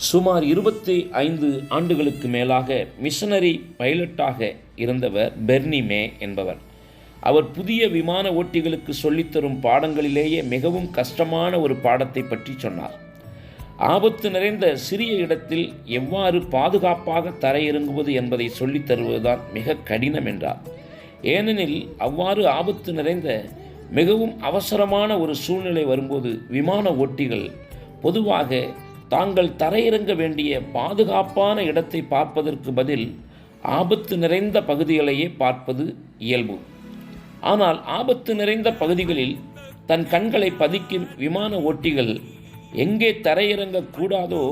சுமார் 25 ஆண்டுகளுக்கு மேலாக மிஷனரி பைலட்டாக இருந்தவர் பெர்னி மே என்பவர். அவர் புதிய விமான ஓட்டிகளுக்கு சொல்லித்தரும் பாடங்களிலேயே மிகவும் கஷ்டமான ஒரு பாடத்தை பற்றி சொன்னார். ஆபத்து நிறைந்த சிறிய இடத்தில் எவ்வாறு பாதுகாப்பாக தரையிறங்குவது என்பதை சொல்லித் தருவதுதான் மிக கடினம் என்றார். ஏனெனில் அவ்வாறு ஆபத்து நிறைந்த மிகவும் அவசரமான ஒரு சூழ்நிலை வரும்போது விமான ஓட்டிகள் பொதுவாக தாங்கள் தரையிறங்க வேண்டிய பாதுகாப்பான இடத்தை பார்ப்பதற்கு பதில் ஆபத்து நிறைந்த பகுதிகளையே பார்ப்பது இயல்பு. ஆனால் ஆபத்து நிறைந்த பகுதிகளில் தன் கண்களை பதிக்கும் விமான ஓட்டிகள் எங்கே தரையிறங்கக்கூடாதோ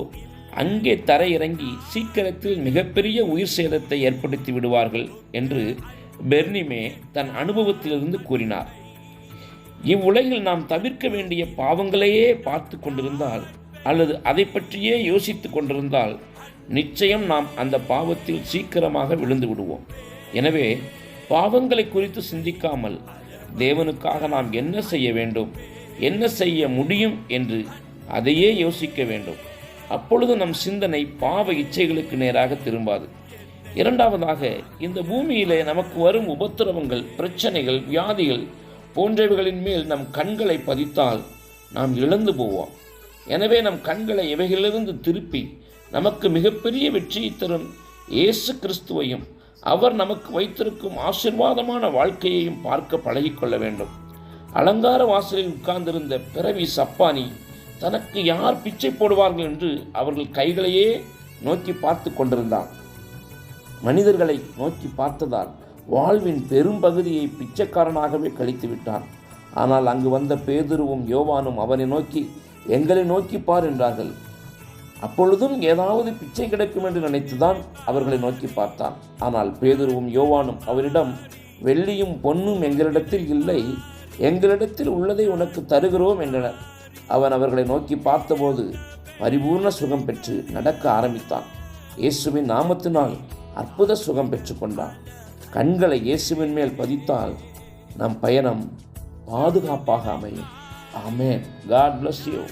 அங்கே தரையிறங்கி சீக்கிரத்தில் மிகப்பெரிய உயிர் சேதத்தை ஏற்படுத்தி விடுவார்கள் என்று பெர்னி மே தன் அனுபவத்திலிருந்து கூறினார். இவ்வுலகில் நாம் தவிர்க்க வேண்டிய பாவங்களையே பார்த்து கொண்டிருந்தால் அல்லது அதை பற்றியே யோசித்து கொண்டிருந்தால் நிச்சயம் நாம் அந்த பாவத்தில் சீக்கிரமாக விழுந்து விடுவோம். எனவே பாவங்களை குறித்து சிந்திக்காமல் தேவனுக்காக நாம் என்ன செய்ய வேண்டும், என்ன செய்ய முடியும் என்று அதையே யோசிக்க வேண்டும். அப்பொழுது நம் சிந்தனை பாவ இச்சைகளுக்கு நேராக திரும்பாது. இரண்டாவதாக, இந்த பூமியிலே நமக்கு வரும் உபத்திரவங்கள், பிரச்சனைகள், வியாதிகள் போன்றவைகளின் மேல் நம் கண்களை பதித்தால் நாம் இழந்து போவோம். எனவே நம் கண்களை இவைகளிலிருந்து திருப்பி நமக்கு மிகப்பெரிய வெற்றியை தரும் இயேசு கிறிஸ்துவையும் அவர் நமக்கு வைத்திருக்கும் ஆசீர்வாதமான வாழ்க்கையையும் பார்க்க பழகிக்கொள்ள வேண்டும். அலங்கார வாசலில் உட்கார்ந்திருந்த பிறவி சப்பானி தனக்கு யார் பிச்சை போடுவார்கள் என்று அவர்கள் கைகளையே நோக்கி பார்த்து கொண்டிருந்தான். மனிதர்களை நோக்கி பார்த்ததால் வாழ்வின் பெரும்பகுதியை பிச்சைக்காரனாகவே கழித்து விட்டான். ஆனால் அங்கு வந்த பேதுருவும் யோவானும் அவனை நோக்கி, எங்களை நோக்கி பார் என்றார்கள். அப்பொழுதும் ஏதாவது பிச்சை கிடைக்கும் என்று நினைத்துதான் அவர்களை நோக்கி பார்த்தான். ஆனால் பேதுருவும் யோவானும் அவரிடம், வெள்ளியும் பொன்னும் எங்களிடத்தில் இல்லை, எங்களிடத்தில் உள்ளதை உனக்கு தருகிறோம் என்றனர். அவன் அவர்களை நோக்கி பார்த்தபோது பரிபூர்ண சுகம் பெற்று நடக்க ஆரம்பித்தான். இயேசுவின் நாமத்தினால் அற்புத சுகம் பெற்றுக்கொண்டான். கண்களை இயேசுவின் மேல் பதித்தால் நம் பயணம் பாதுகாப்பாக அமையும். Amen. God bless you.